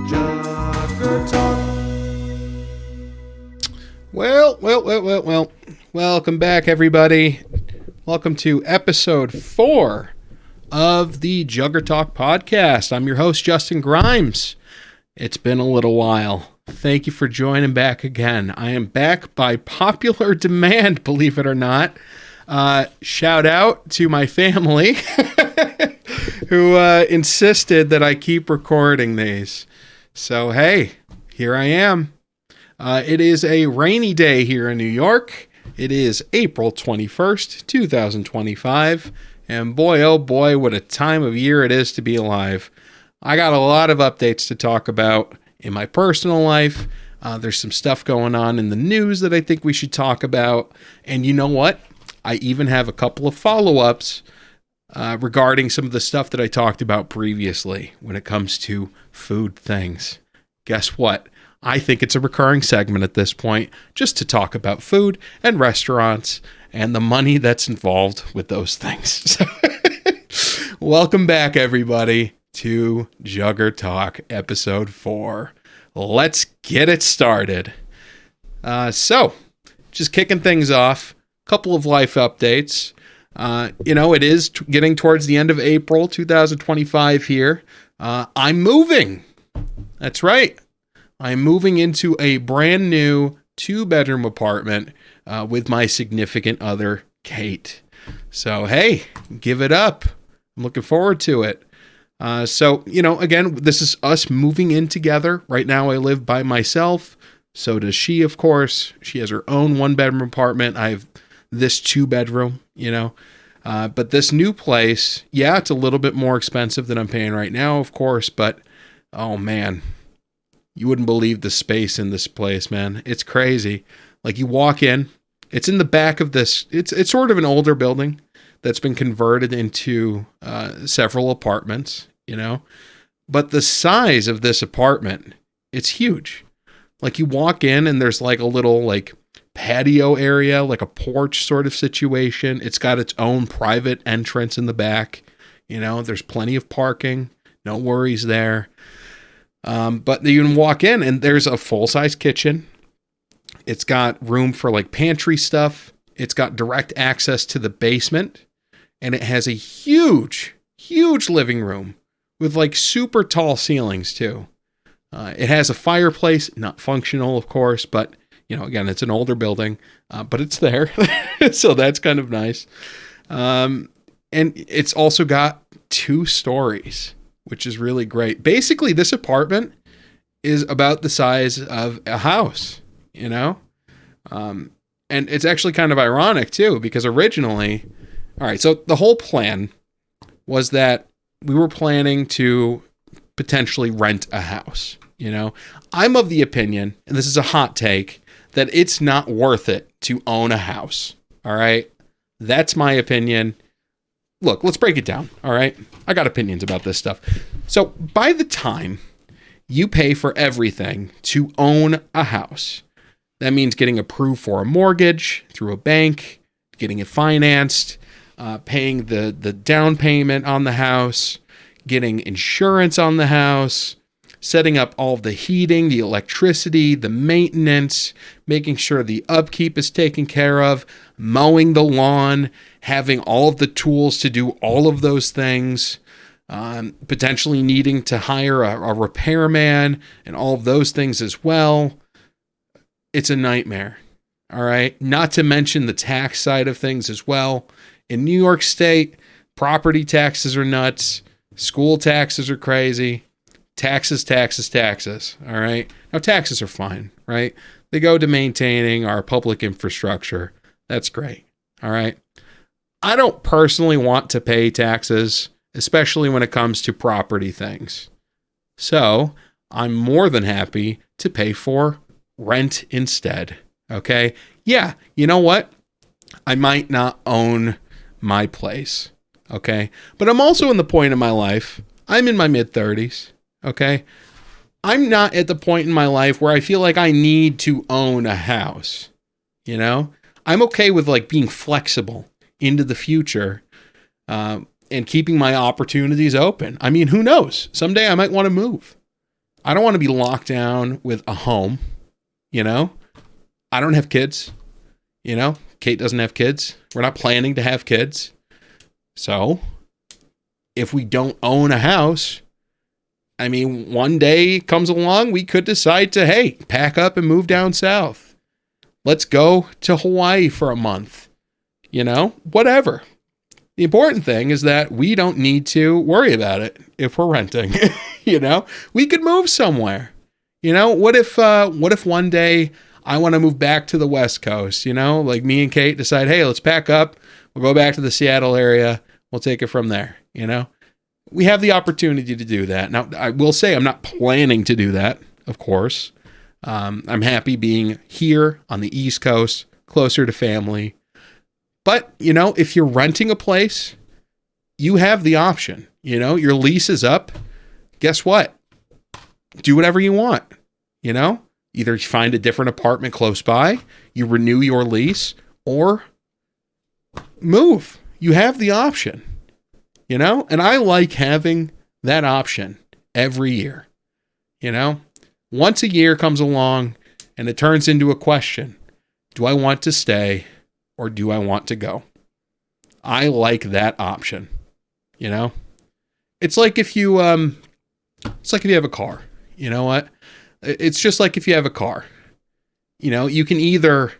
JuGrTalk. Well. Welcome back, everybody. Welcome to episode 4 of the JuGrTalk podcast. I'm your host, Justin Grimes. It's been a little while. Thank you for joining back again. I am back by popular demand, believe it or not. Shout out to my family who insisted that I keep recording these. So, hey, here I am. It is a rainy day here in New York. It is April 21st, 2025. And boy, oh boy, what a time of year it is to be alive. I got a lot of updates to talk about in my personal life. There's some stuff going on in the news that I think we should talk about. And you know what? I even have a couple of follow-ups regarding some of the stuff that I talked about previously when it comes to food things. Guess what? I think it's a recurring segment at this point just to talk about food and restaurants and the money that's involved with those things. So welcome back, everybody, to JuGrTalk episode 4. Let's get it started. So, just kicking things off, a couple of life updates. It is getting towards the end of April 2025 here. I'm moving. That's right. I'm moving into a brand new 2-bedroom apartment with my significant other, Kate. So, hey, give it up. I'm looking forward to it. Again, this is us moving in together. Right now, I live by myself. So does she, of course. She has her own 1-bedroom apartment. I have this 2-bedroom, But this new place, yeah, it's a little bit more expensive than I'm paying right now, of course. But, oh, man, you wouldn't believe the space in this place, man. It's crazy. Like, you walk in, it's in the back of this. It's sort of an older building that's been converted into several apartments, But the size of this apartment, it's huge. Like, you walk in and there's like a little patio area, like a porch sort of situation. It's got its own private entrance in the back. There's plenty of parking. No worries there. But you can walk in and there's a full-size kitchen. It's got room for pantry stuff. It's got direct access to the basement. And it has a huge, huge living room with super tall ceilings too. It has a fireplace, not functional, of course, but again, it's an older building, but it's there. So that's kind of nice. And it's also got 2 stories, which is really great. Basically, this apartment is about the size of a house, And it's actually kind of ironic too, because originally, all right, so the whole plan was that we were planning to potentially rent a house, I'm of the opinion, and this is a hot take, that it's not worth it to own a house, all right? That's my opinion. Look, let's break it down, all right? I got opinions about this stuff. So by the time you pay for everything to own a house, that means getting approved for a mortgage through a bank, getting it financed, paying the down payment on the house, getting insurance on the house, setting up all of the heating, the electricity, the maintenance, making sure the upkeep is taken care of, mowing the lawn, having all of the tools to do all of those things, potentially needing to hire a repairman and all of those things as well. It's a nightmare, all right? Not to mention the tax side of things as well. In New York State, property taxes are nuts. School taxes are crazy. Taxes, all right? Now, taxes are fine, right? They go to maintaining our public infrastructure. That's great, all right? I don't personally want to pay taxes, especially when it comes to property things. So, I'm more than happy to pay for rent instead, okay? Yeah, you know what? I might not own my place, okay? But I'm also in the point in my life, I'm in my mid-30s, okay? I'm not at the point in my life where I feel like I need to own a house, I'm okay with being flexible into the future and keeping my opportunities open. I mean, who knows? Someday I might want to move. I don't want to be locked down with a home, you know? I don't have kids, you know? Kate doesn't have kids. We're not planning to have kids. So, if we don't own a house, I mean, one day comes along, we could decide to, hey, pack up and move down south. Let's go to Hawaii for a month. You know, whatever. The important thing is that we don't need to worry about it if we're renting. You know, we could move somewhere. You know, what if one day I want to move back to the West Coast? You know, like me and Kate decide, hey, let's pack up. We'll go back to the Seattle area. We'll take it from there. You know, we have the opportunity to do that. Now, I will say I'm not planning to do that, of course. I'm happy being here on the East Coast, closer to family. But, you know, if you're renting a place, you have the option. You know, your lease is up. Guess what? Do whatever you want. You know, either you find a different apartment close by, you renew your lease, or move. You have the option. You know, and I like having that option every year. You know, once a year comes along and it turns into a question. Do I want to stay? Or do I want to go? I like that option. You know, it's like if you have a car. You know what? It's just like if you have a car. You know, you can either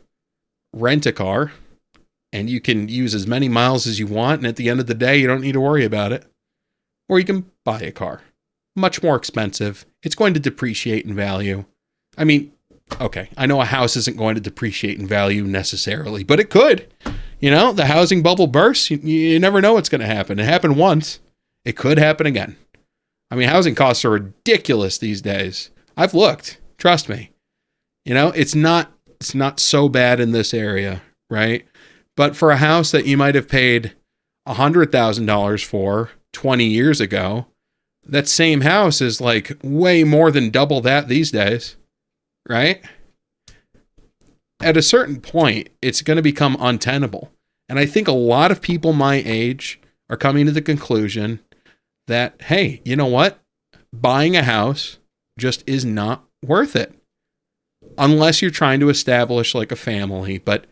rent a car and you can use as many miles as you want, and at the end of the day, you don't need to worry about it. Or you can buy a car. Much more expensive. It's going to depreciate in value. I mean, okay, I know a house isn't going to depreciate in value necessarily, but it could. You know, the housing bubble bursts. You never know what's going to happen. It happened once. It could happen again. I mean, housing costs are ridiculous these days. I've looked. Trust me. You know, it's not so bad in this area, right? But for a house that you might have paid $100,000 for 20 years ago, that same house is like way more than double that these days. Right? At a certain point, it's going to become untenable. And I think a lot of people my age are coming to the conclusion that, hey, you know what? Buying a house just is not worth it. Unless you're trying to establish like a family. But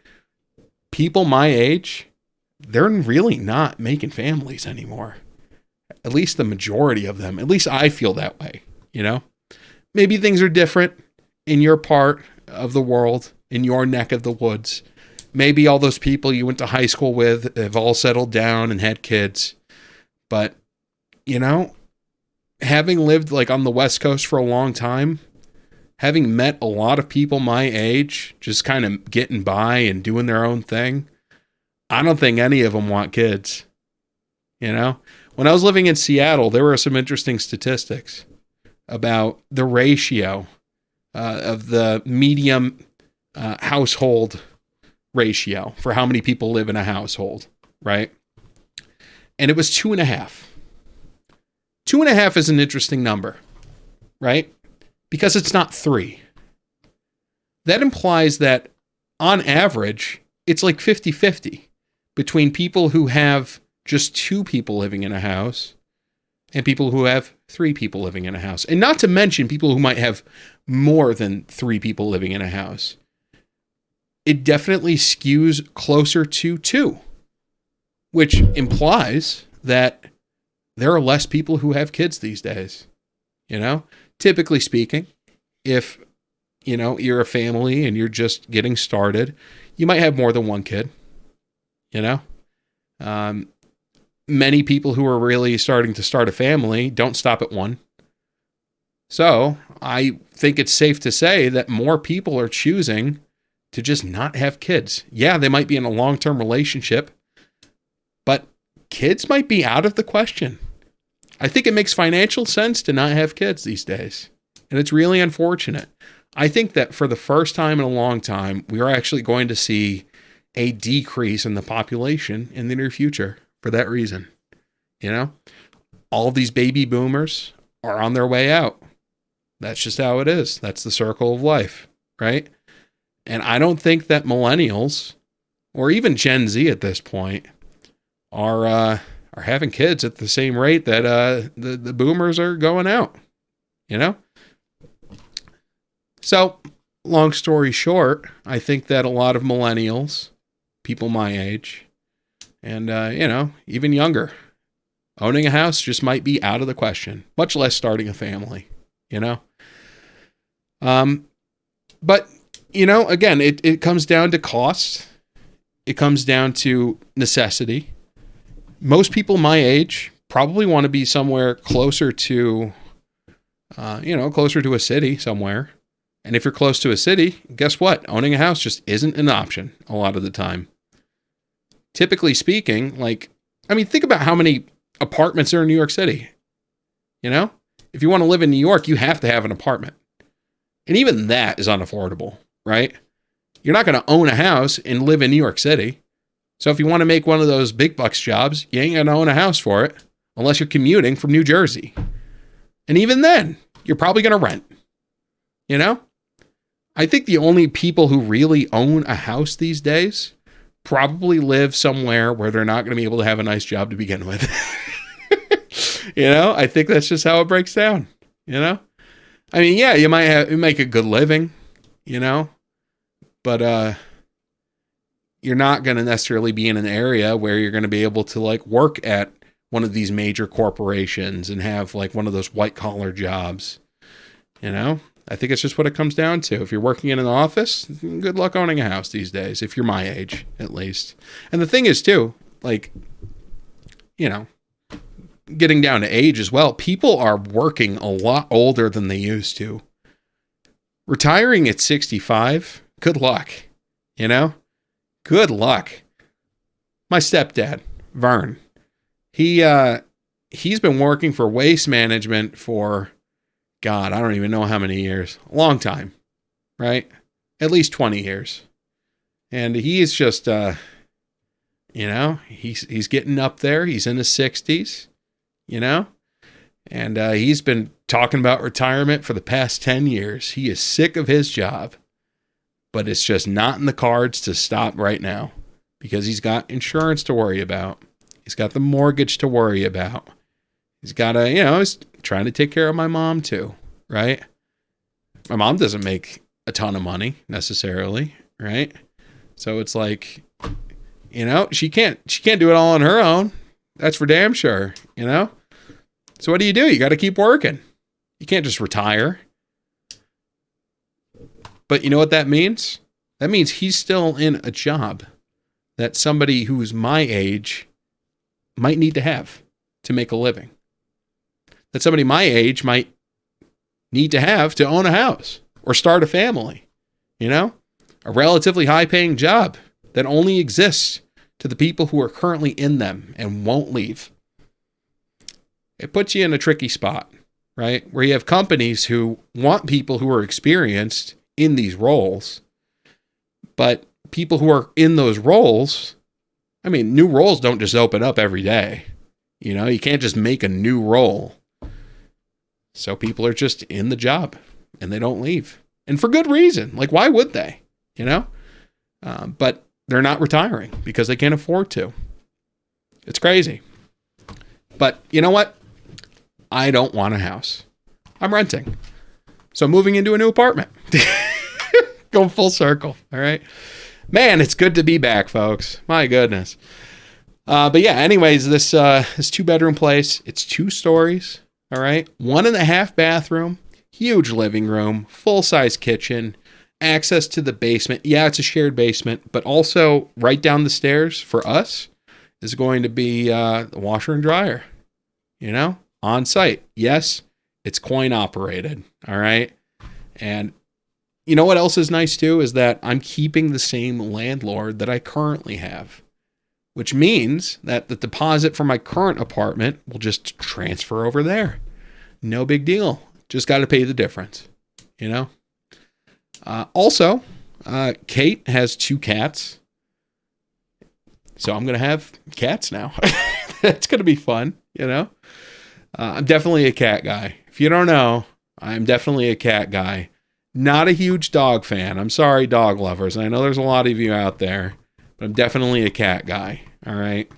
people my age, they're really not making families anymore. At least the majority of them. At least I feel that way, you know? Maybe things are different in your part of the world, in your neck of the woods. Maybe all those people you went to high school with have all settled down and had kids. But, you know, having lived like on the West Coast for a long time, having met a lot of people my age, just kind of getting by and doing their own thing, I don't think any of them want kids. You know, when I was living in Seattle, there were some interesting statistics about the ratio of the medium household ratio for how many people live in a household, right? And it was 2.5. 2.5 is an interesting number, right? Because it's not 3. That implies that on average, it's like 50-50 between people who have just 2 people living in a house and people who have 3 people living in a house. And not to mention people who might have more than 3 people living in a house. It definitely skews closer to 2, which implies that there are less people who have kids these days. You know, typically speaking, if, you know, you're a family and you're just getting started, you might have more than one kid, you know? Many people who are really starting to start a family don't stop at 1. So I think it's safe to say that more people are choosing to just not have kids. Yeah, they might be in a long-term relationship, but kids might be out of the question. I think it makes financial sense to not have kids these days. And it's really unfortunate. I think that for the first time in a long time, we are actually going to see a decrease in the population in the near future for that reason. You know, all of these baby boomers are on their way out. That's just how it is. That's the circle of life, right? And I don't think that millennials or even Gen Z at this point are having kids at the same rate that the boomers are going out. You know, So, long story short, I think that a lot of millennials, people my age, and, even younger, owning a house just might be out of the question, much less starting a family, you know? But, again, it comes down to cost. It comes down to necessity. Most people my age probably want to be somewhere closer to, closer to a city somewhere. And if you're close to a city, guess what? Owning a house just isn't an option a lot of the time. Typically speaking, think about how many apartments are in New York City. If you want to live in New York, you have to have an apartment. And even that is unaffordable, right? You're not going to own a house and live in New York City. So if you want to make one of those big bucks jobs, you ain't going to own a house for it unless you're commuting from New Jersey. And even then, you're probably going to rent. I think the only people who really own a house these days probably live somewhere where they're not going to be able to have a nice job to begin with. I think that's just how it breaks down, you might make a good living, but you're not going to necessarily be in an area where you're going to be able to work at one of these major corporations and have one of those white collar jobs. I think it's just what it comes down to. If you're working in an office, good luck owning a house these days, if you're my age, at least. And the thing is, too, getting down to age as well, people are working a lot older than they used to. Retiring at 65, good luck, Good luck. My stepdad, Vern, he's been working for waste management for, God, I don't even know how many years. A long time, right? At least 20 years. And he is just, he's getting up there. He's in his 60s, and he's been talking about retirement for the past 10 years. He is sick of his job, but it's just not in the cards to stop right now because he's got insurance to worry about. He's got the mortgage to worry about. He's got to, he's trying to take care of my mom too, right? My mom doesn't make a ton of money necessarily, right? So it's she can't do it all on her own. That's for damn sure, So what do? You got to keep working. You can't just retire. But you know what that means? That means he's still in a job that somebody who's my age might need to have to make a living. That somebody my age might need to have to own a house or start a family. A relatively high-paying job that only exists to the people who are currently in them and won't leave. It puts you in a tricky spot, right? Where you have companies who want people who are experienced in these roles, but people who are in those roles, new roles don't just open up every day. You can't just make a new role. So people are just in the job and they don't leave. And for good reason. Why would they? But they're not retiring because they can't afford to. It's crazy. But you know what? I don't want a house. I'm renting. So moving into a new apartment. Going full circle. All right. Man, it's good to be back, folks. My goodness. But yeah, anyways, this 2-bedroom place, it's 2 stories. All right. 1.5 bathroom, huge living room, full-size kitchen, access to the basement. Yeah, it's a shared basement, but also right down the stairs for us is going to be the washer and dryer, on site. Yes, it's coin operated. All right. And you know what else is nice too is that I'm keeping the same landlord that I currently have, which means that the deposit for my current apartment will just transfer over there. No big deal. Just got to pay the difference, Also, Kate has 2 cats. So I'm going to have cats now. That's going to be fun, I'm definitely a cat guy. If you don't know, I'm definitely a cat guy. Not a huge dog fan. I'm sorry, dog lovers. I know there's a lot of you out there, but I'm definitely a cat guy. All right.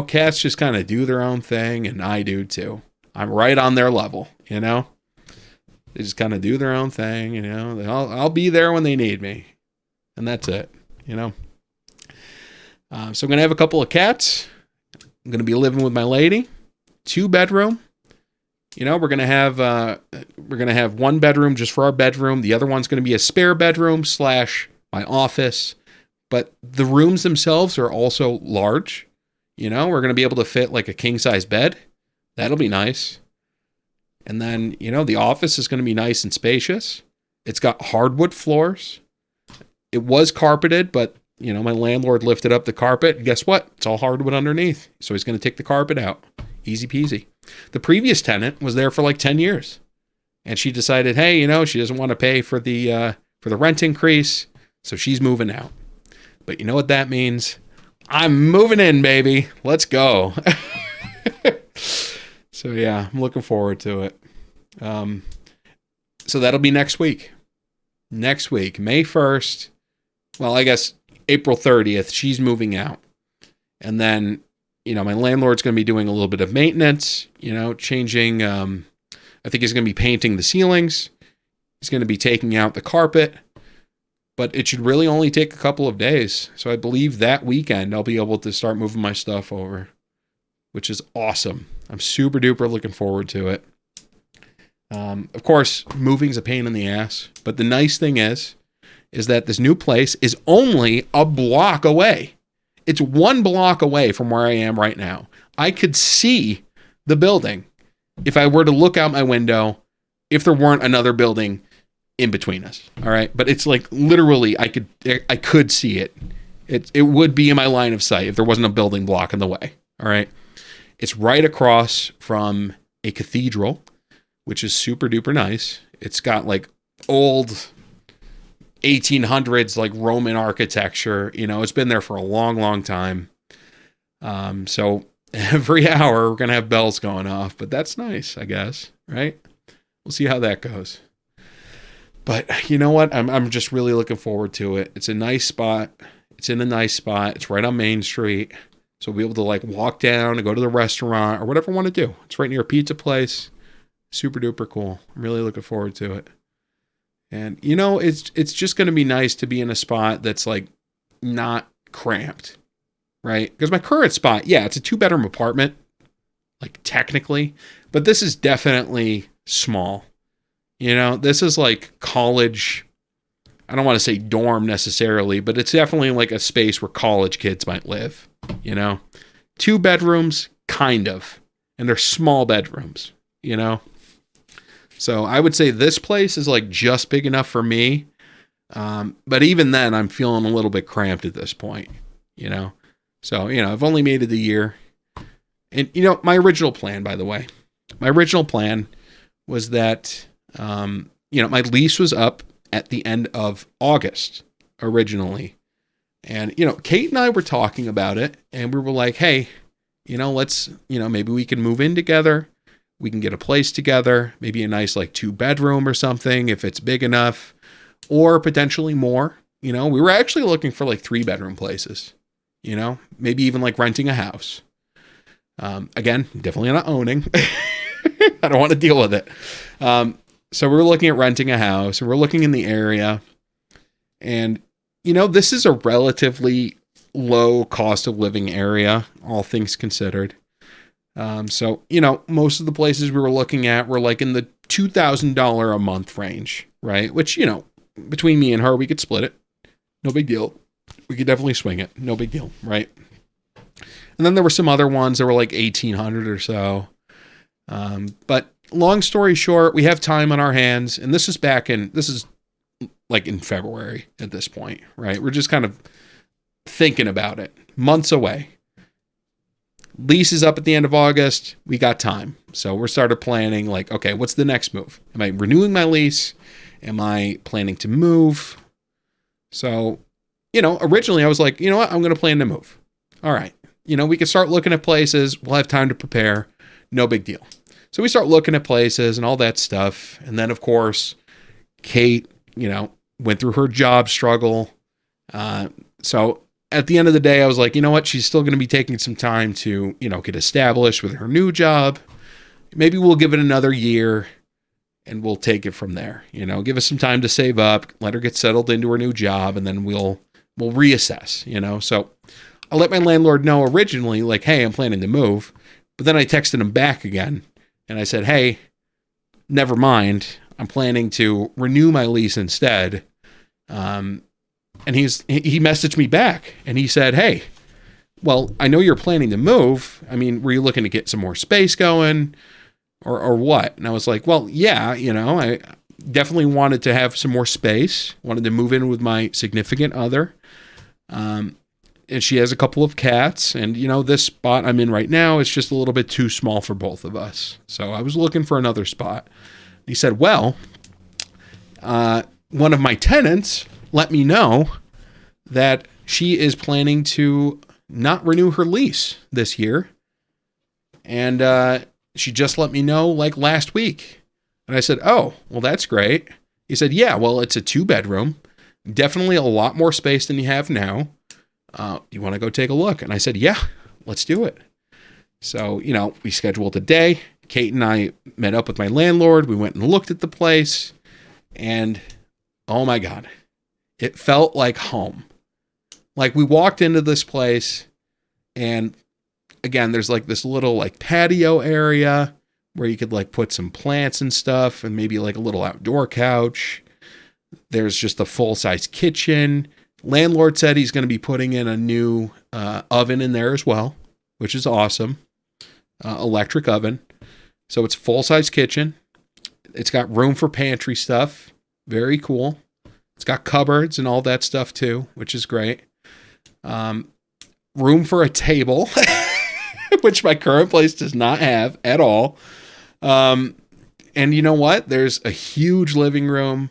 Cats just kind of do their own thing, and I do too. I'm right on their level, They just kind of do their own thing, you know. I'll be there when they need me, and that's it, you know. So I'm gonna have a couple of cats. I'm gonna be living with my lady. 2-bedroom. You know, we're gonna have 1 bedroom just for our bedroom. The other one's gonna be a spare bedroom / my office. But the rooms themselves are also large. You know, we're gonna be able to fit like a king size bed. That'll be nice. And then, you know, the office is going to be nice and spacious. It's got hardwood floors. It was carpeted, but, you know, my landlord lifted up the carpet. And guess what? It's all hardwood underneath. So he's going to take the carpet out. Easy peasy. The previous tenant was there for like 10 years. And she decided, hey, you know, she doesn't want to pay for the rent increase. So she's moving out. But you know what that means? I'm moving in, baby. Let's go. So yeah, I'm looking forward to it. So that'll be next week. Next week, May 1st. Well, I guess April 30th, she's moving out. And then, you know, my landlord's going to be doing a little bit of maintenance, you know, changing, I think he's going to be painting the ceilings. He's going to be taking out the carpet. But it should really only take a couple of days. So I believe that weekend I'll be able to start moving my stuff over, which is awesome. I'm super duper looking forward to it. Of course, moving's a pain in the ass, but the nice thing is that this new place is only a block away. It's 1 block away from where I am right now. I could see the building if I were to look out my window, if there weren't another building in between us. All right. But it's like literally I could see it. It would be in my line of sight if there wasn't a building block in the way. All right. It's right across from a cathedral, which is super duper nice. It's got like old 1800s, like Roman architecture. You know, it's been there for a long, long time. So every hour we're going to have bells going off, but that's nice, I guess. Right. We'll see how that goes. But you know what? I'm just really looking forward to it. It's a nice spot. It's in a nice spot. It's right on Main Street. So we'll be able to like walk down and go to the restaurant or whatever I want to do. It's right near a pizza place. Super duper cool. I'm really looking forward to it. And you know, it's just going to be nice to be in a spot that's like not cramped, right? Because my current spot, yeah, it's a 2-bedroom apartment, like technically, but this is definitely small. You know, this is like college. I don't want to say dorm necessarily, but it's definitely like a space where college kids might live. You know, 2 bedrooms, kind of, and they're small bedrooms, you know? So I would say this place is like just big enough for me. But even then I'm feeling a little bit cramped at this point, you know? So, you know, I've only made it a year. And, you know, my original plan, by the way, was that, you know, my lease was up at the end of August originally. And, you know, Kate and I were talking about it and we were like, hey, you know, let's, you know, maybe we can move in together. We can get a place together, maybe a nice like 2-bedroom or something if it's big enough, or potentially more. You know, we were actually looking for like 3-bedroom places, you know, maybe even like renting a house. Again, definitely not owning. I don't want to deal with it. So we're looking at renting a house and we're looking in the area. And, you know, this is a relatively low cost of living area, all things considered. So, you know, most of the places we were looking at were like in the $2,000 a month range, right? Which, you know, between me and her, we could split it. No big deal. We could definitely swing it. No big deal, right? And then there were some other ones that were like 1,800 or so. But long story short, we have time on our hands. And this is like in February at this point, right? We're just kind of thinking about it. Months away. Lease is up at the end of August. We got time. So we're started planning like, okay, what's the next move? Am I renewing my lease? Am I planning to move? So, you know, originally I was like, you know what? I'm going to plan to move. All right. You know, we can start looking at places. We'll have time to prepare. No big deal. So we start looking at places and all that stuff. And then, of course, Kate, you know, went through her job struggle. So at the end of the day, I was like, you know what? She's still going to be taking some time to, you know, get established with her new job. Maybe we'll give it another year. and we'll take it from there. Give us some time to save up, let her get settled into her new job, and then we'll reassess. So I let my landlord know originally, like, hey, I'm planning to move. But then I texted him back again, and I said, hey, never mind. I'm planning to renew my lease instead. And he messaged me back, and he said, hey, well, I know you're planning to move. I mean, were you looking to get some more space going or what? And I was like, well, yeah, I definitely wanted to have some more space, wanted to move in with my significant other. And she has a couple of cats, and this spot I'm in right now is just a little bit too small for both of us. So I was looking for another spot. He said, well, one of my tenants let me know that she is planning to not renew her lease this year. And she just let me know like last week. And I said, oh, well, that's great. He said, yeah, well, it's a 2-bedroom. Definitely a lot more space than you have now. You want to go take a look? And I said, yeah, let's do it. So, we scheduled a day. Kate and I met up with my landlord. We went and looked at the place. And, oh my God, it felt like home. Like we walked into this place, and again, there's like this little like patio area where you could like put some plants and stuff and maybe like a little outdoor couch. There's just a full-size kitchen. Landlord said he's going to be putting in a new oven in there as well, which is awesome. Electric oven. So it's full-size kitchen. It's got room for pantry stuff. Very cool. It's got cupboards and all that stuff too, which is great. Room for a table, which my current place does not have at all. And you know what? There's a huge living room.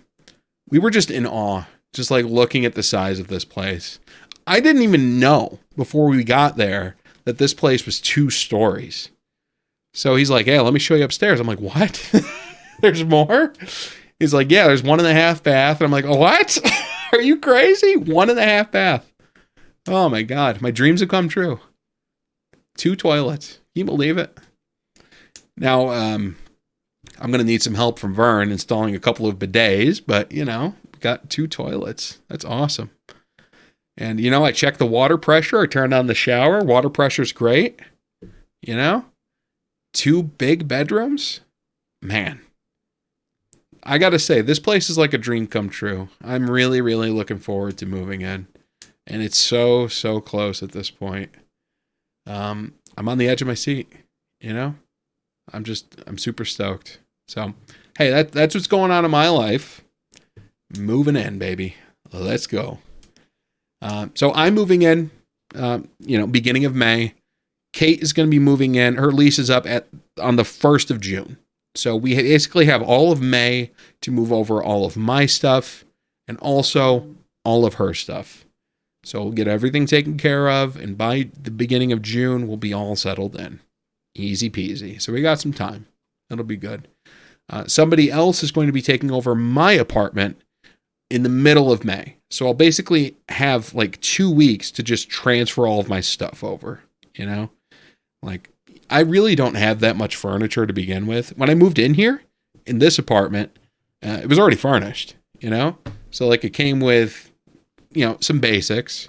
We were just in awe, just like looking at the size of this place. I didn't even know before we got there that this place was 2 stories. So he's like, hey, let me show you upstairs. I'm like, what? There's more? He's like, yeah, there's 1.5 bath. And I'm like, oh, what? Are you crazy? 1.5 bath. Oh my God. My dreams have come true. 2 toilets. Can you believe it? Now, I'm going to need some help from Vern installing a couple of bidets, but got 2 toilets. That's awesome. And I checked the water pressure. I turned on the shower. Water pressure's great. 2 big bedrooms. Man, I got to say, this place is like a dream come true. I'm really, really looking forward to moving in. And it's so, so close at this point. I'm on the edge of my seat, I'm super stoked. So, hey, that's what's going on in my life. Moving in, baby. Let's go. So I'm moving in, beginning of May. Kate is going to be moving in. Her lease is up on the 1st of June. So we basically have all of May to move over all of my stuff and also all of her stuff. So we'll get everything taken care of, and by the beginning of June, we'll be all settled in. Easy peasy. So we got some time. That'll be good. Somebody else is going to be taking over my apartment in the middle of May. So I'll basically have like 2 weeks to just transfer all of my stuff over, Like, I really don't have that much furniture to begin with. When I moved in here, in this apartment, it was already furnished, So like it came with, some basics.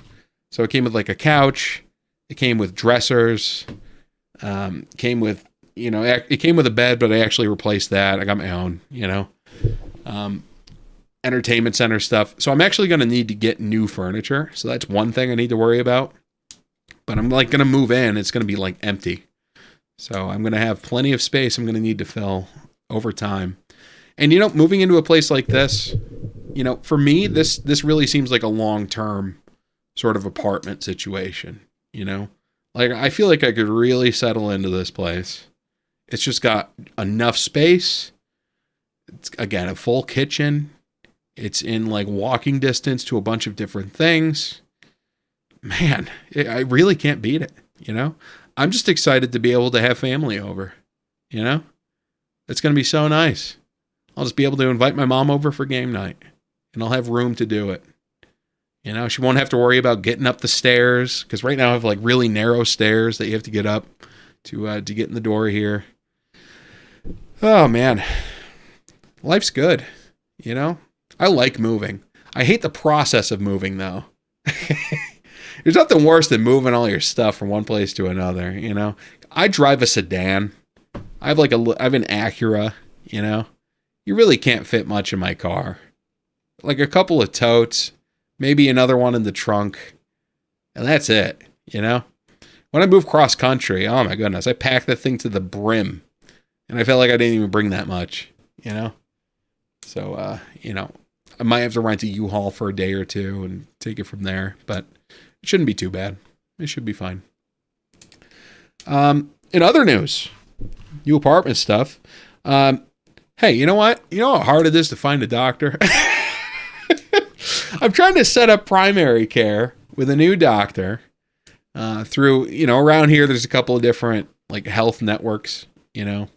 So it came with like a couch. It came with dressers. Came with, it came with a bed, but I actually replaced that. I got my own, entertainment center stuff. So I'm actually going to need to get new furniture. So that's one thing I need to worry about. But I'm like going to move in. It's going to be like empty. So I'm going to have plenty of space I'm going to need to fill over time. And, moving into a place like this, for me, this really seems like a long-term sort of apartment situation, Like, I feel like I could really settle into this place. It's just got enough space. It's, again, a full kitchen. It's in, like, walking distance to a bunch of different things. Man, I really can't beat it, I'm just excited to be able to have family over, It's going to be so nice. I'll just be able to invite my mom over for game night, and I'll have room to do it. She won't have to worry about getting up the stairs, because right now I have like really narrow stairs that you have to get up to get in the door here. Oh man, life's good, you know? I like moving. I hate the process of moving, though. There's nothing worse than moving all your stuff from one place to another, you know? I drive a sedan. I have an Acura, you know? You really can't fit much in my car. Like a couple of totes, maybe another one in the trunk, and that's it, you know? When I move cross country, oh my goodness, I packed that thing to the brim, and I felt like I didn't even bring that much, you know? So, you know, I might have to rent a U-Haul for a day or two and take it from there, but it shouldn't be too bad. It should be fine. In other news, new apartment stuff. Hey, you know what? You know how hard it is to find a doctor? I'm trying to set up primary care with a new doctor through, you know, around here there's a couple of different like health networks, you know.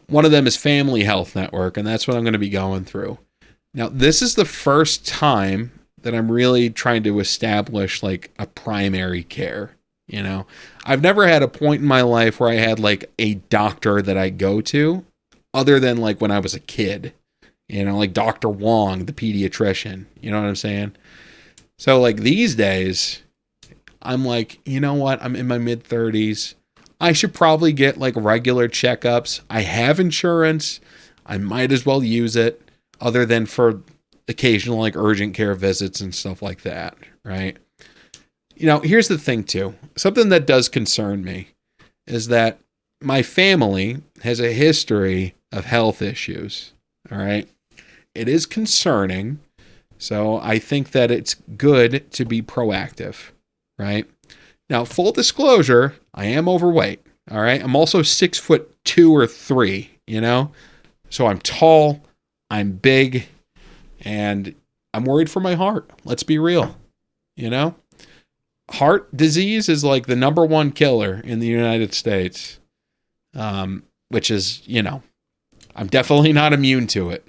One of them is Family Health Network, and that's what I'm going to be going through. Now, this is the first time that I'm really trying to establish like a primary care, you know. I've never had a point in my life where I had like a doctor that I go to other than like when I was a kid, you know, like Dr. Wong, the pediatrician, you know what I'm saying? So like these days, I'm like, you know what? I'm in my mid 30s. I should probably get like regular checkups. I have insurance. I might as well use it other than for occasional like urgent care visits and stuff like that, right? You know, here's the thing too. Something that does concern me is that my family has a history of health issues, all right? It is concerning, so I think that it's good to be proactive, right? Now, full disclosure, I am overweight, all right? I'm also 6'2" or 3, you know? So I'm tall, I'm big, and I'm worried for my heart. Let's be real, you know? Heart disease is like the number one killer in the United States, which is, you know, I'm definitely not immune to it.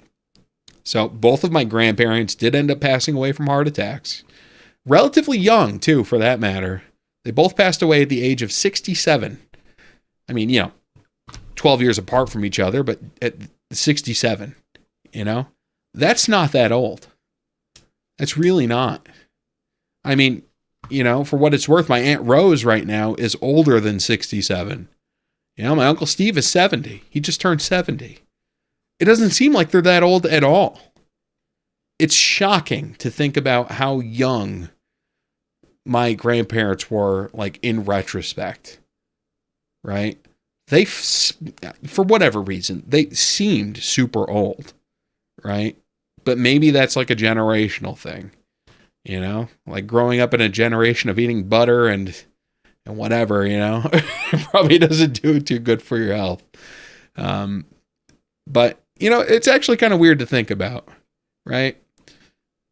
So both of my grandparents did end up passing away from heart attacks. Relatively young, too, for that matter. They both passed away at the age of 67. I mean, you know, 12 years apart from each other, but at 67, you know? That's not that old. That's really not. I mean, you know, for what it's worth, my Aunt Rose right now is older than 67. You know, my Uncle Steve is 70. He just turned 70. It doesn't seem like they're that old at all. It's shocking to think about how young my grandparents were, like, in retrospect, right? They, for whatever reason, they seemed super old, right? But maybe that's like a generational thing, you know? Like growing up in a generation of eating butter and whatever, you know? It probably doesn't do too good for your health. But, you know, it's actually kind of weird to think about, right?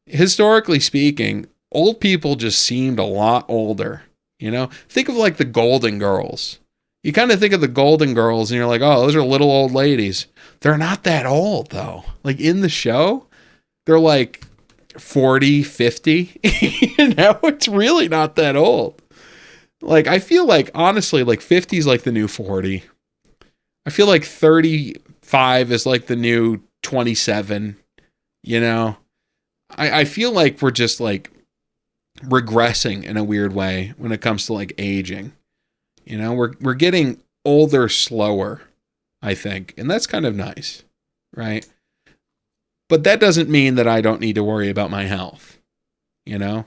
Historically speaking, old people just seemed a lot older, you know? Think of like the Golden Girls. You kind of think of the Golden Girls and you're like, oh, those are little old ladies. They're not that old, though. Like in the show, they're like 40, 50. You know, it's really not that old. Like, I feel like, honestly, like 50 is like the new 40. I feel like 35 is like the new 27, you know? I feel like we're just like regressing in a weird way when it comes to like aging. You know, we're getting older slower, I think. And that's kind of nice, right? But that doesn't mean that I don't need to worry about my health, you know?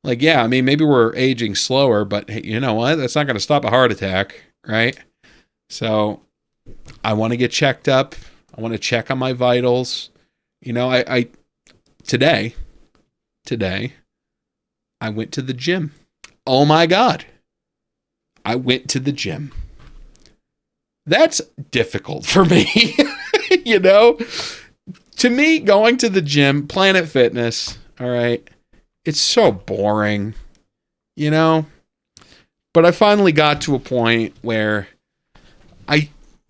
Like, yeah, I mean, maybe we're aging slower, but hey, you know what? That's not going to stop a heart attack, right? So I want to get checked up. I want to check on my vitals. You know, today, I went to the gym. Oh my God. I went to the gym. That's difficult for me. You know, to me, going to the gym, Planet Fitness, all right, it's so boring, you know, but I finally got to a point where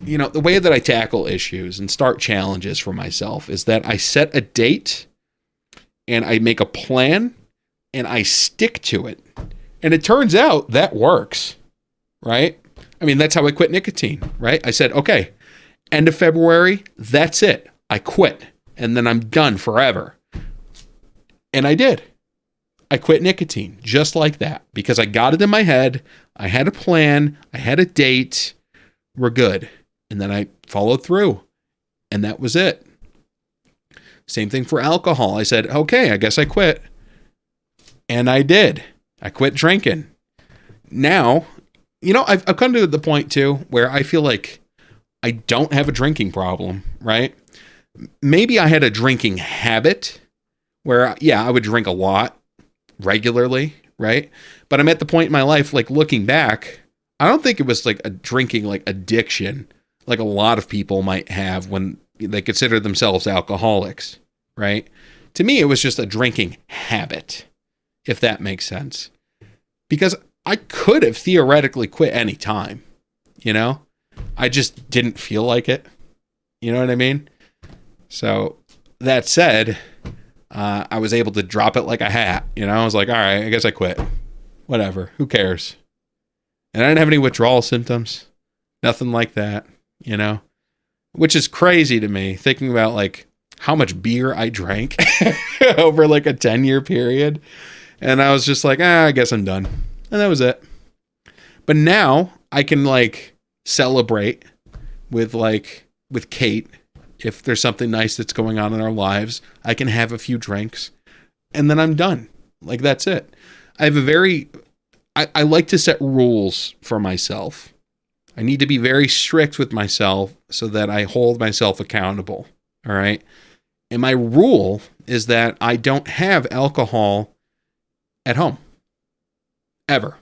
you know, the way that I tackle issues and start challenges for myself is that I set a date and I make a plan and I stick to it. And it turns out that works, right? I mean, that's how I quit nicotine, right? I said, okay, end of February, that's it. I quit, and then I'm done forever. And I did. I quit nicotine just like that because I got it in my head. I had a plan. I had a date. We're good. And then I followed through, and that was it. Same thing for alcohol. I said, okay, I guess I quit. And I did. I quit drinking. Now, I've come to the point too where I feel like I don't have a drinking problem, right? Maybe I had a drinking habit where, I would drink a lot regularly, right? But I'm at the point in my life, like looking back, I don't think it was like a drinking like addiction like a lot of people might have when they consider themselves alcoholics, right? To me, it was just a drinking habit, if that makes sense. Because I could have theoretically quit any time, I just didn't feel like it. You know what I mean? So that said, I was able to drop it like a hat. I was like, all right, I guess I quit. Whatever. Who cares? And I didn't have any withdrawal symptoms. Nothing like that, which is crazy to me thinking about like how much beer I drank over like a 10-year period. And I was just like, I guess I'm done. And that was it. But now I can like celebrate with Kate. If there's something nice that's going on in our lives, I can have a few drinks and then I'm done. Like, that's it. I have I like to set rules for myself. I need to be very strict with myself so that I hold myself accountable. All right. And my rule is that I don't have alcohol at home ever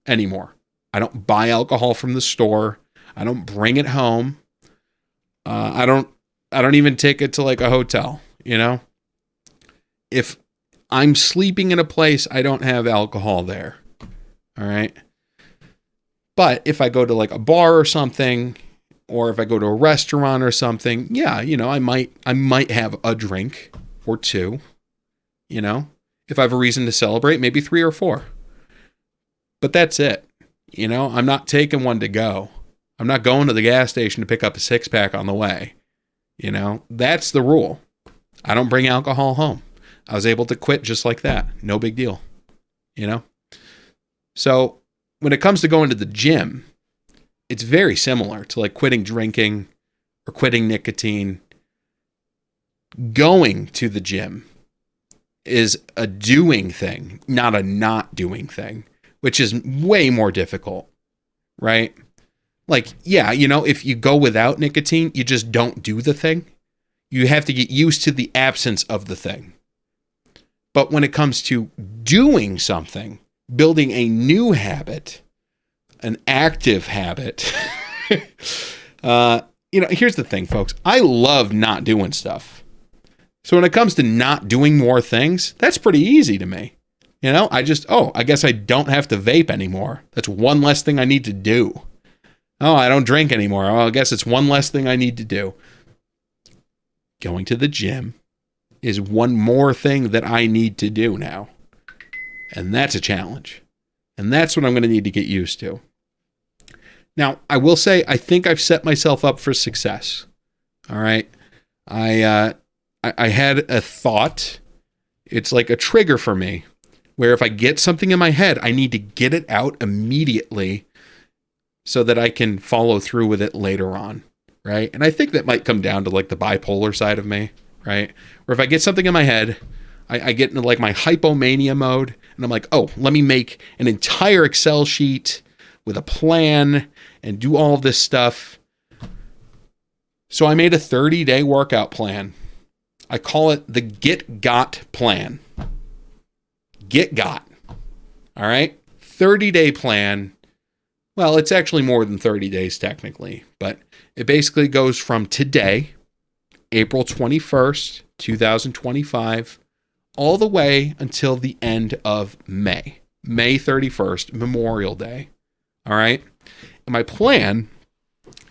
anymore. I don't buy alcohol from the store. I don't bring it home. I don't even take it to like a hotel, If I'm sleeping in a place, I don't have alcohol there. All right. But if I go to like a bar or something, or if I go to a restaurant or something, I might have a drink or two, if I have a reason to celebrate, maybe 3 or 4. But that's it. I'm not taking one to go. I'm not going to the gas station to pick up a 6-pack on the way. That's the rule. I don't bring alcohol home. I was able to quit just like that. No big deal. So when it comes to going to the gym, it's very similar to like quitting drinking or quitting nicotine. Going to the gym is a doing thing, not a not doing thing, which is way more difficult, right? Like, if you go without nicotine, you just don't do the thing. You have to get used to the absence of the thing. But when it comes to doing something, building a new habit, an active habit, here's the thing, folks. I love not doing stuff. So when it comes to not doing more things, that's pretty easy to me. I guess I don't have to vape anymore. That's one less thing I need to do. Oh, I don't drink anymore. Well, I guess it's one less thing I need to do. Going to the gym is one more thing that I need to do now. And that's a challenge. And that's what I'm going to need to get used to. Now, I will say, I think I've set myself up for success. All right. I had a thought. It's like a trigger for me where if I get something in my head, I need to get it out immediately so that I can follow through with it later on. Right. And I think that might come down to like the bipolar side of me. Right. Where if I get something in my head, I get into like my hypomania mode and I'm like, oh, let me make an entire Excel sheet with a plan and do all of this stuff. So I made a 30-day workout plan. I call it the Get Got plan. Get Got. All right. 30-day plan. Well, it's actually more than 30 days technically, but it basically goes from today, April 21st, 2025, all the way until the end of May 31st, Memorial Day. All right. And my plan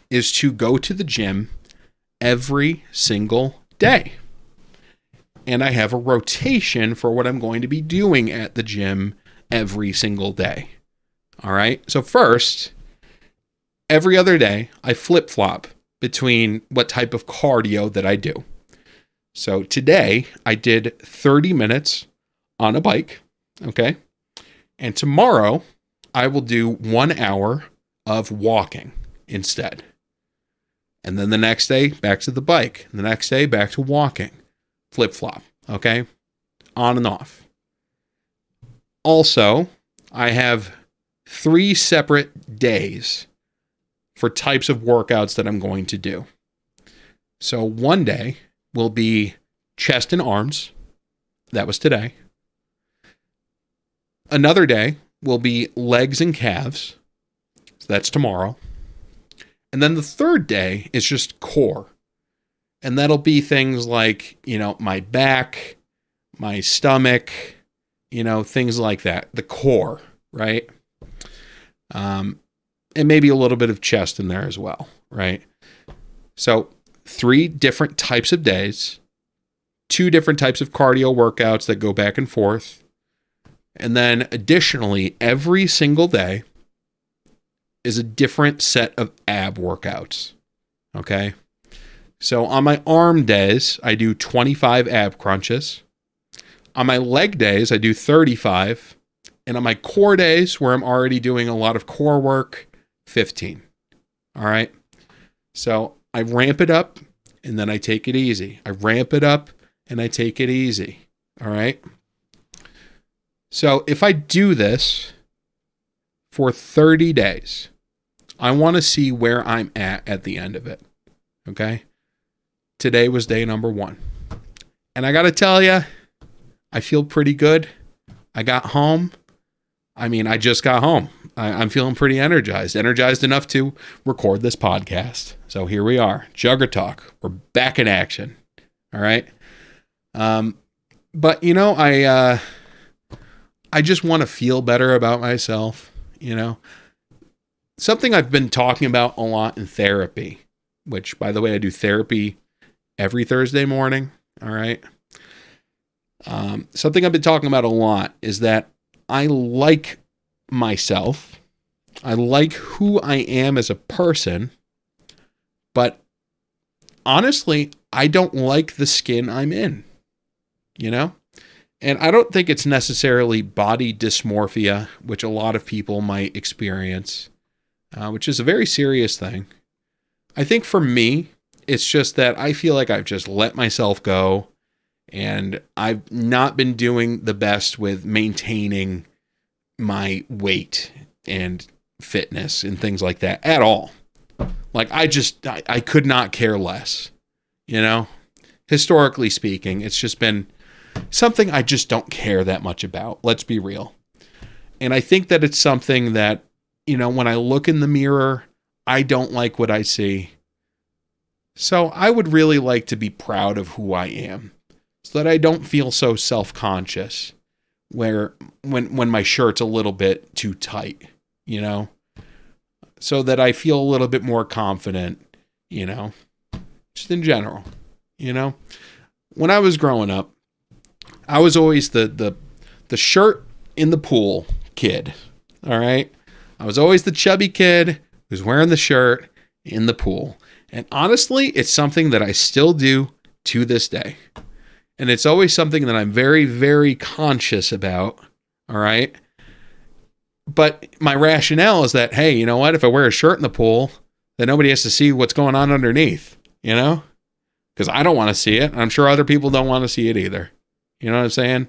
is to go to the gym every single day. And I have a rotation for what I'm going to be doing at the gym every single day. All right. So first, every other day, I flip-flop between what type of cardio that I do. So today I did 30 minutes on a bike. Okay. And tomorrow I will do 1 hour of walking instead. And then the next day, back to the bike. And the next day, back to walking. Flip-flop. Okay. On and off. Also, I have 3 separate days for types of workouts that I'm going to do. So one day will be chest and arms. That was today. Another day will be legs and calves. So that's tomorrow. And then the third day is just core. And that'll be things like, my back, my stomach, things like that. The core, right? And maybe a little bit of chest in there as well, right? So 3 different types of days, 2 different types of cardio workouts that go back and forth. And then additionally, every single day is a different set of ab workouts. Okay. So on my arm days, I do 25 ab crunches. On my leg days, I do 35. And on my core days, where I'm already doing a lot of core work, 15. All right. So I ramp it up and then I take it easy. I ramp it up and I take it easy. All right. So if I do this for 30 days, I want to see where I'm at the end of it. Okay. Today was day number 1. And I got to tell you, I feel pretty good. I got home. I just got home. I'm feeling pretty energized enough to record this podcast. So here we are, JuGrTalk. We're back in action. All right. But I just want to feel better about myself. Something I've been talking about a lot in therapy, which, by the way, I do therapy every Thursday morning. All right. Something I've been talking about a lot is that I like myself. I like who I am as a person. But honestly, I don't like the skin I'm in. And I don't think it's necessarily body dysmorphia, which a lot of people might experience, which is a very serious thing. I think for me, it's just that I feel like I've just let myself go and I've not been doing the best with maintaining my weight and fitness and things like that at all. Like I could not care less, historically speaking, it's just been something I just don't care that much about. Let's be real. And I think that it's something that, when I look in the mirror, I don't like what I see. So I would really like to be proud of who I am so that I don't feel so self-conscious when my shirt's a little bit too tight, so that I feel a little bit more confident, just in general, When I was growing up, I was always the shirt in the pool kid. All right. I was always the chubby kid who's wearing the shirt in the pool. And honestly, it's something that I still do to this day. And it's always something that I'm very, very conscious about. All right. But my rationale is that, hey, you know what? If I wear a shirt in the pool, then nobody has to see what's going on underneath, because I don't want to see it. I'm sure other people don't want to see it either. You know what I'm saying?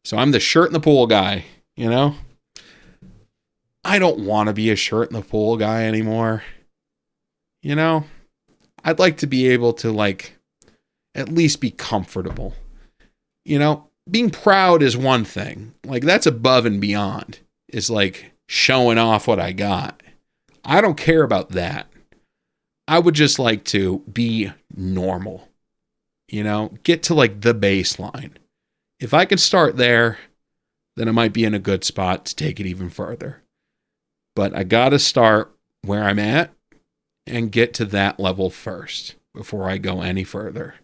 So I'm the shirt in the pool guy, I don't want to be a shirt in the pool guy anymore. I'd like to be able to at least be comfortable. Being proud is one thing. That's above and beyond. It's showing off what I got. I don't care about that. I would just like to be normal. Get to the baseline. If I can start there, then I might be in a good spot to take it even further. But I got to start where I'm at and get to that level first before I go any further.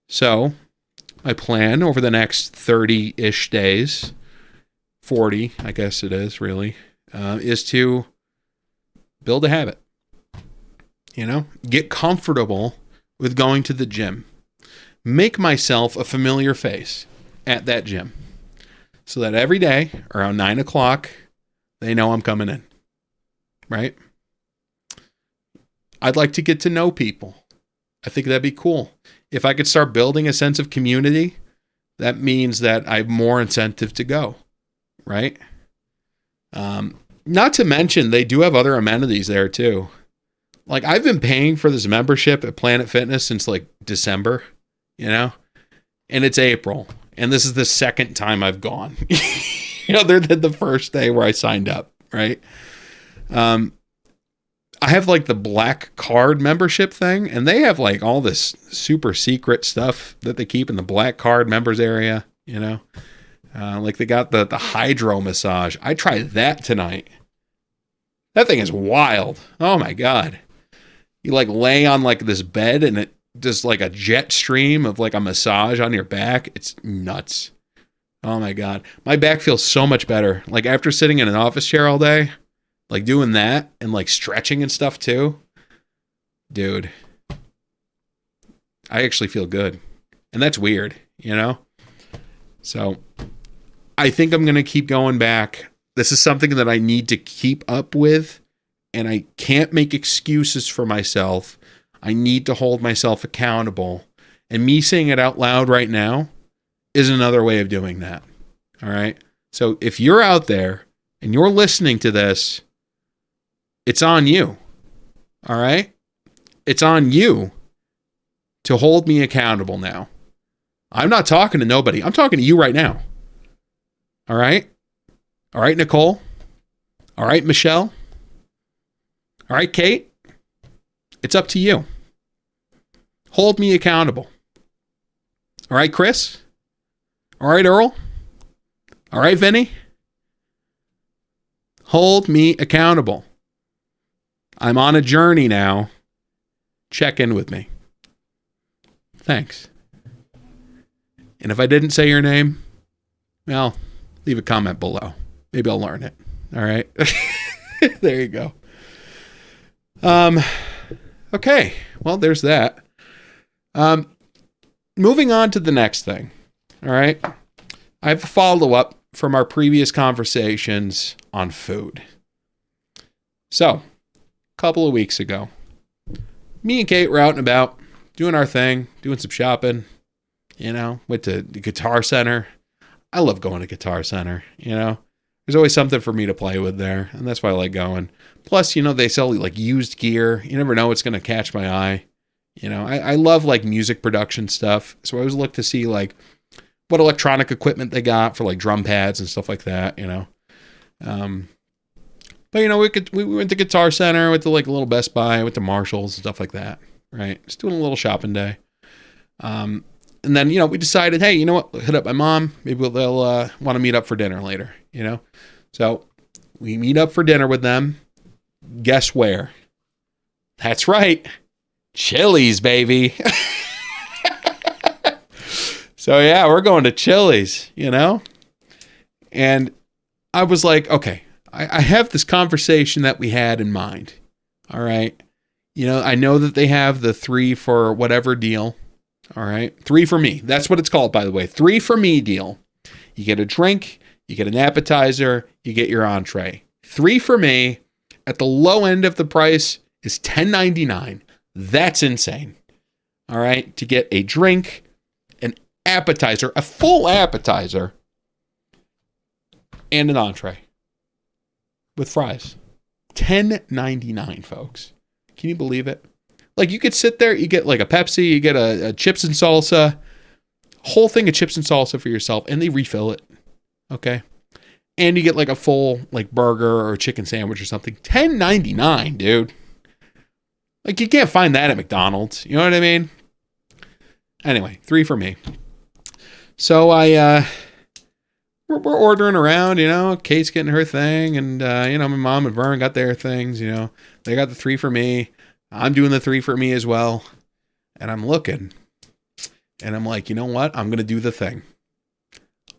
So my plan over the next 30-ish days, 40, I guess it is really, is to build a habit. Get comfortable with going to the gym. make myself a familiar face at that gym so that every day around 9 o'clock, they know I'm coming in, right? I'd like to get to know people. I think that'd be cool. If I could start building a sense of community, that means that I have more incentive to go, right? Not to mention, they do have other amenities there too. Like, I've been paying for this membership at Planet Fitness since like December, and it's April, and this is the second time I've gone, other than the first day where I signed up, right? I have like the black card membership thing, and they have like all this super secret stuff that they keep in the black card members area, like they got the hydro massage. I tried that tonight. That thing is wild. Oh my God. You like lay on like this bed and it just like a jet stream of like a massage on your back. It's nuts. Oh my God. My back feels so much better. Like after sitting in an office chair all day, like doing that and like stretching and stuff too. Dude, I actually feel good. And that's weird, So I think I'm going to keep going back. This is something that I need to keep up with, and I can't make excuses for myself. I need to hold myself accountable. And me saying it out loud right now is another way of doing that. All right. So if you're out there and you're listening to this, it's on you. All right. It's on you to hold me accountable now. I'm not talking to nobody. I'm talking to you right now. All right. All right, Nicole. All right, Michelle. All right, Kate. It's up to you. Hold me accountable. All right, Chris. All right, Earl. All right, Vinny. Hold me accountable. I'm on a journey now. Check in with me. Thanks. And if I didn't say your name, well, leave a comment below. Maybe I'll learn it. All right. There you go. Okay. Well, there's that. Moving on to the next thing. All right. I have a follow-up from our previous conversations on food. So, a couple of weeks ago, me and Kate were out and about doing our thing, doing some shopping, went to the Guitar Center. I love going to Guitar Center, There's always something for me to play with there, and that's why I like going. Plus, they sell like used gear. You never know what's going to catch my eye. I love like music production stuff, so I always look to see like what electronic equipment they got for like drum pads and stuff like that. But we went to Guitar Center, went to like a little Best Buy, went to Marshalls and stuff like that. Right, just doing a little shopping day. And then, we decided, hey, you know what? Hit up my mom. Maybe they'll want to meet up for dinner later, So we meet up for dinner with them. Guess where? That's right. Chili's, baby. So, yeah, we're going to Chili's, And I was like, okay, I have this conversation that we had in mind. All right. I know that they have the 3 for whatever deal. All right. 3 for me. That's what it's called, by the way. 3 for me deal. You get a drink, you get an appetizer, you get your entree. 3 for me at the low end of the price is $10.99. That's insane. All right. To get a drink, an appetizer, a full appetizer, and an entree with fries. $10.99, folks. Can you believe it? Like, you could sit there, you get like a Pepsi, you get a chips and salsa, whole thing of chips and salsa for yourself, and they refill it. Okay? And you get like a full like burger or chicken sandwich or something. $10.99, dude. Like, you can't find that at McDonald's. You know what I mean? Anyway, 3 for me. So we're ordering around, Kate's getting her thing, and my mom and Vern got their things, they got the 3 for me. I'm doing the 3 for me as well. And I'm looking, and I'm like, you know what? I'm going to do the thing.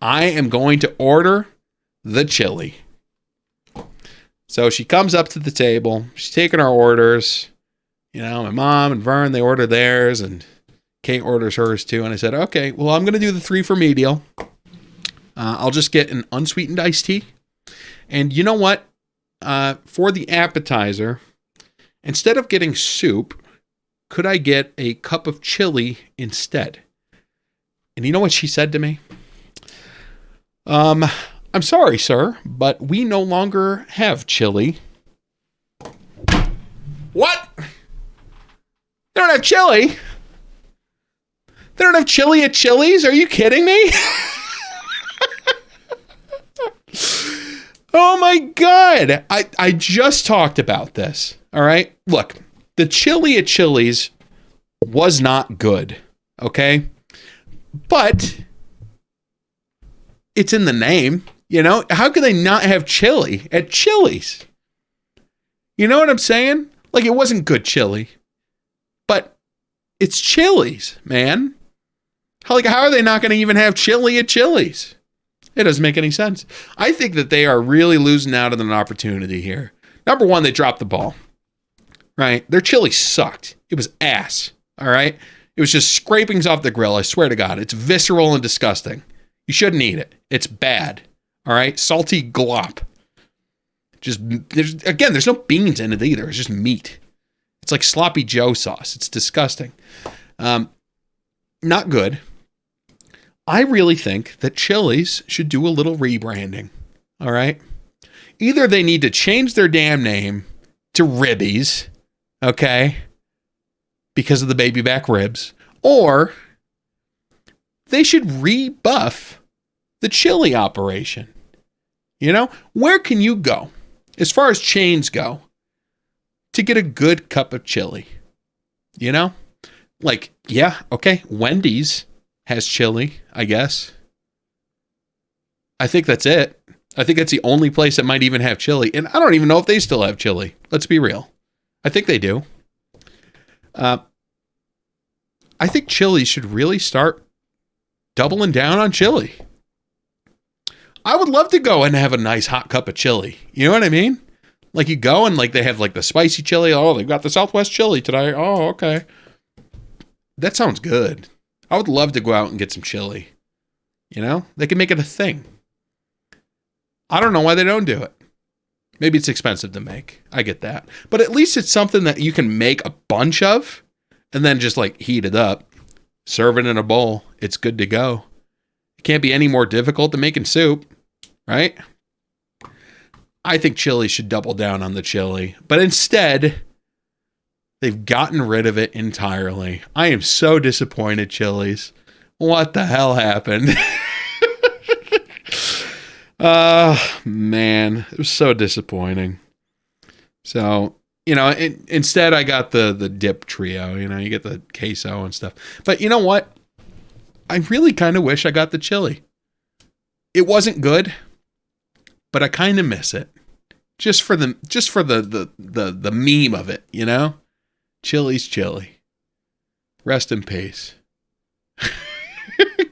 I am going to order the chili. So she comes up to the table. She's taking our orders. My mom and Vern, they order theirs, and Kate orders hers too. And I said, okay, well, I'm going to do the 3 for me deal. I'll just get an unsweetened iced tea. And you know what? For the appetizer, instead of getting soup, could I get a cup of chili instead? And you know what she said to me? I'm sorry, sir, but we no longer have chili. What? They don't have chili? They don't have chili at Chili's? Are you kidding me? Oh my God. I just talked about this. All right. Look, the chili at Chili's was not good. Okay. But it's in the name. You know, how could they not have chili at Chili's? You know what I'm saying? Like, it wasn't good chili, but it's Chili's, man. How are they not going to even have chili at Chili's? It doesn't make any sense. I think that they are really losing out on an opportunity here. Number one, they dropped the ball, right? Their chili sucked. It was ass, all right? It was just scrapings off the grill. I swear to God, it's visceral and disgusting. You shouldn't eat it. It's bad, all right? Salty glop. There's no beans in it either. It's just meat. It's like sloppy Joe sauce. It's disgusting. Not good. I really think that Chili's should do a little rebranding. All right. Either they need to change their damn name to Ribbies, okay, because of the baby back ribs, or they should rebuff the chili operation. You know, where can you go, as far as chains go, to get a good cup of chili? You know, like, yeah, okay, Wendy's has chili, I guess. I think that's it. I think that's the only place that might even have chili. And I don't even know if they still have chili. Let's be real. I think they do. I think Chili's should really start doubling down on chili. I would love to go and have a nice hot cup of chili. You know what I mean? Like, you go and like they have like the spicy chili. Oh, they've got the Southwest chili today. Oh, okay. That sounds good. I would love to go out and get some chili. You know, they can make it a thing. I don't know why they don't do it. Maybe it's expensive to make. I get that. But at least it's something that you can make a bunch of and then just like heat it up, serve it in a bowl. It's good to go. It can't be any more difficult than making soup, right? I think Chili should double down on the chili, but instead, they've gotten rid of it entirely. I am so disappointed, Chili's. What the hell happened? Man, it was so disappointing. So, you know, instead I got the dip trio. You know, you get the queso and stuff. But you know what? I really kind of wish I got the chili. It wasn't good, but I kind of miss it. Just for the meme of it, you know? Chili's chili. Rest in peace.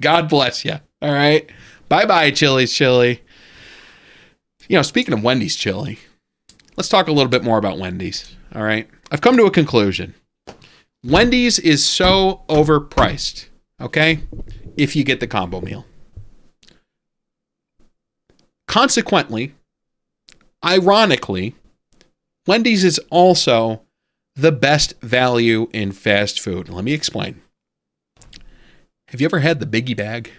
God bless you. All right. Bye-bye, Chili's chili. You know, speaking of Wendy's chili, let's talk a little bit more about Wendy's. All right. I've come to a conclusion. Wendy's is so overpriced, okay, if you get the combo meal. Consequently, ironically, Wendy's is also the best value in fast food. Let me explain. Have you ever had the Biggie Bag?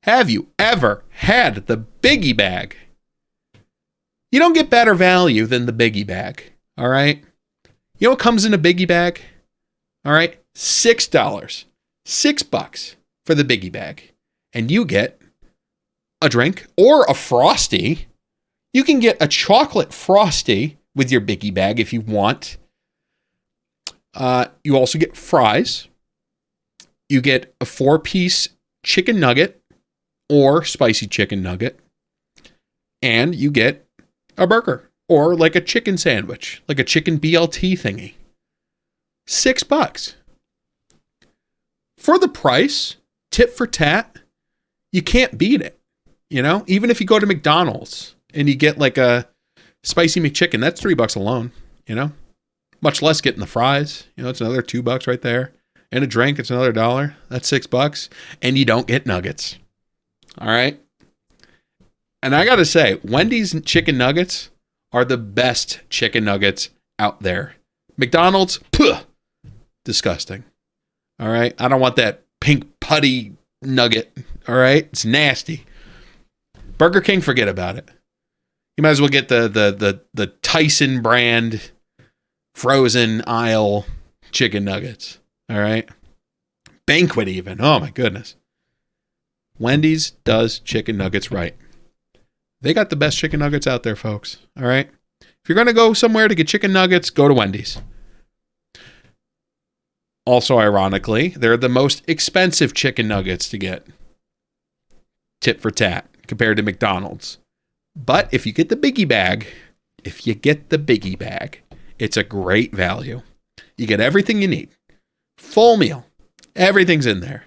Have you ever had the Biggie Bag? You don't get better value than the Biggie Bag, all right? You know what comes in a Biggie Bag? All right, $6. $6 for the Biggie Bag. And you get a drink or a Frosty. You can get a chocolate Frosty with your Biggie Bag if you want. You also get fries. You get a 4-piece chicken nugget or spicy chicken nugget. And you get a burger or like a chicken sandwich, like a chicken BLT thingy. $6. For the price, tit for tat, you can't beat it. You know, even if you go to McDonald's and you get like a spicy McChicken, that's $3 alone, you know, much less getting the fries. You know, it's another $2 right there. And a drink, it's another $1. That's $6. And you don't get nuggets. All right. And I got to say, Wendy's chicken nuggets are the best chicken nuggets out there. McDonald's, disgusting. All right. I don't want that pink putty nugget. All right. It's nasty. Burger King, forget about it. You might as well get the Tyson brand frozen aisle chicken nuggets. All right. Banquet even. Oh my goodness. Wendy's does chicken nuggets right. They got the best chicken nuggets out there, folks. All right. If you're going to go somewhere to get chicken nuggets, go to Wendy's. Also, ironically, they're the most expensive chicken nuggets to get. Tit for tat compared to McDonald's. But if you get the biggie bag, it's a great value. You get everything you need. Full meal. Everything's in there.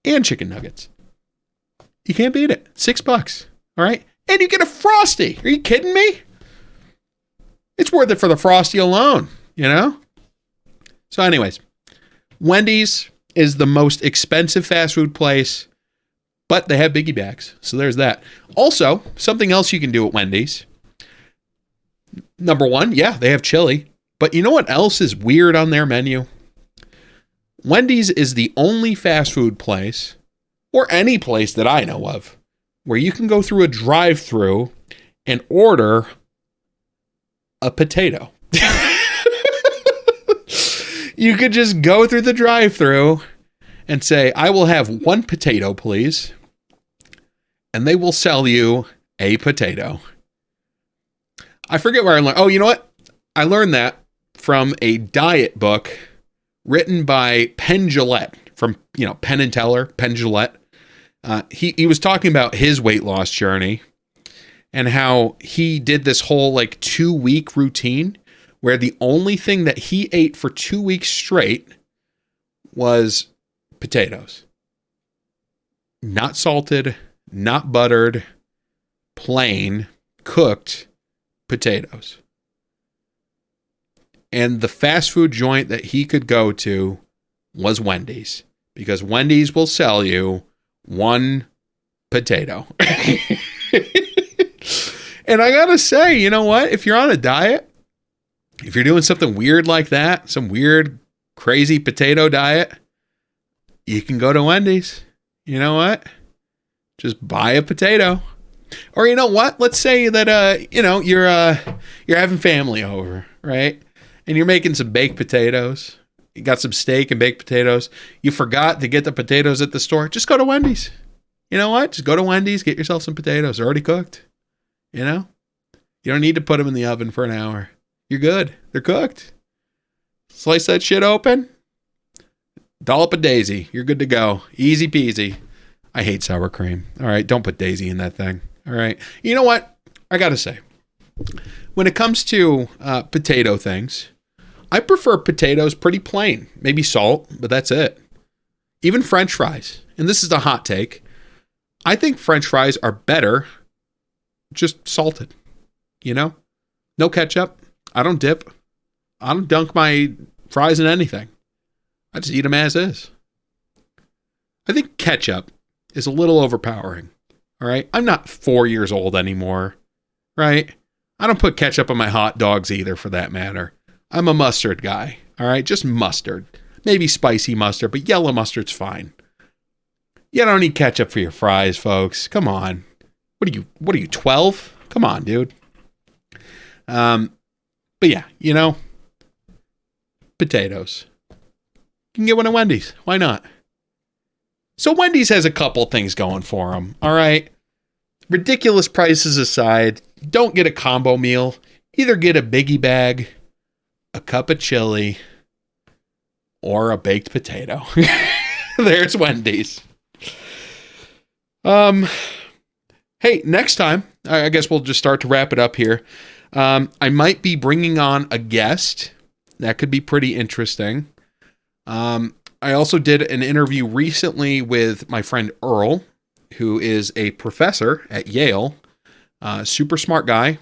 And chicken nuggets. You can't beat it. $6. All right. And you get a Frosty. Are you kidding me? It's worth it for the Frosty alone, you know? So anyways, Wendy's is the most expensive fast food place, but they have biggie bags. So there's that. Also, something else you can do at Wendy's. Number one, yeah, they have chili. But you know what else is weird on their menu? Wendy's is the only fast food place, or any place that I know of, where you can go through a drive-thru and order a potato. You could just go through the drive-thru and say, I will have one potato, please. And they will sell you a potato. I forget where I learned. Oh, you know what? I learned that from a diet book written by Penn Jillette from, Penn and Teller, Penn Jillette. He was talking about his weight loss journey and how he did this whole 2-week routine where the only thing that he ate for 2 weeks straight was potatoes. Not salted, not buttered, plain, cooked potatoes. And the fast food joint that he could go to was Wendy's, because Wendy's will sell you one potato. And I gotta say, you know what? If you're on a diet, if you're doing something weird like that, some weird, crazy potato diet, you can go to Wendy's. You know what? Just buy a potato. Or you know what? Let's say that you're having family over, right? And you're making some baked potatoes. You got some steak and baked potatoes. You forgot to get the potatoes at the store. Just go to Wendy's. You know what? Just go to Wendy's, get yourself some potatoes. They're already cooked. You know? You don't need to put them in the oven for an hour. You're good. They're cooked. Slice that shit open. Dollop of daisy. You're good to go. Easy peasy. I hate sour cream. All right. Don't put daisy in that thing. All right. You know what? I got to say, when it comes to potato things, I prefer potatoes pretty plain. Maybe salt, but that's it. Even French fries. And this is a hot take. I think French fries are better just salted. You know? No ketchup. I don't dip. I don't dunk my fries in anything. I just eat them as is. I think ketchup is a little overpowering. All right? I'm not 4 years old anymore. Right? I don't put ketchup on my hot dogs either, for that matter. I'm a mustard guy. All right? Just mustard. Maybe spicy mustard, but yellow mustard's fine. You don't need ketchup for your fries, folks. Come on. What are you, 12? Come on, dude. But yeah, potatoes. You can get one at Wendy's. Why not? So Wendy's has a couple things going for them. All right. Ridiculous prices aside, don't get a combo meal. Either get a biggie bag, a cup of chili, or a baked potato. There's Wendy's. Hey, next time, I guess we'll just start to wrap it up here. I might be bringing on a guest. That could be pretty interesting. I also did an interview recently with my friend Earl, who is a professor at Yale. Super smart guy.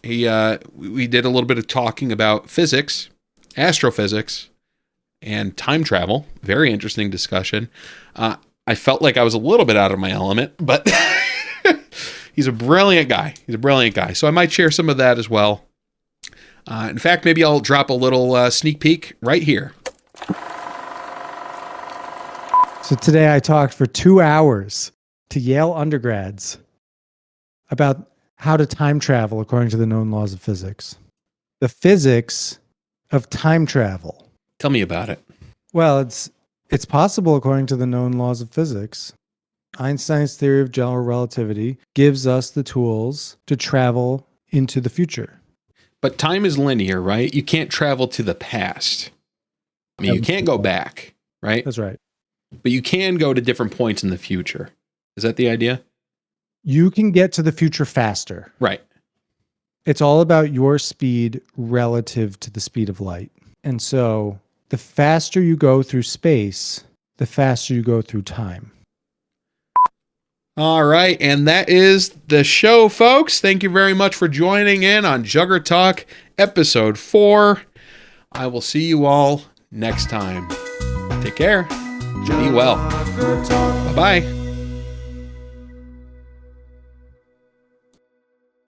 We did a little bit of talking about physics, astrophysics, and time travel. Very interesting discussion. I felt like I was a little bit out of my element, but he's a brilliant guy. So I might share some of that as well. In fact, maybe I'll drop a little sneak peek right here. So today I talked for 2 hours to Yale undergrads about how to time travel according to the known laws of physics. The physics of time travel. Tell me about it. Well, it's possible according to the known laws of physics. Einstein's theory of general relativity gives us the tools to travel into the future. But time is linear, right? You can't travel to the past. I mean, you can't go back, right? That's right. But you can go to different points in the future. Is that the idea? You can get to the future faster. Right. It's all about your speed relative to the speed of light. And so the faster you go through space, the faster you go through time. All right. And that is the show, folks. Thank you very much for joining in on JuGrTalk episode 4. I will see you all next time. Take care. Be well. Bye-bye.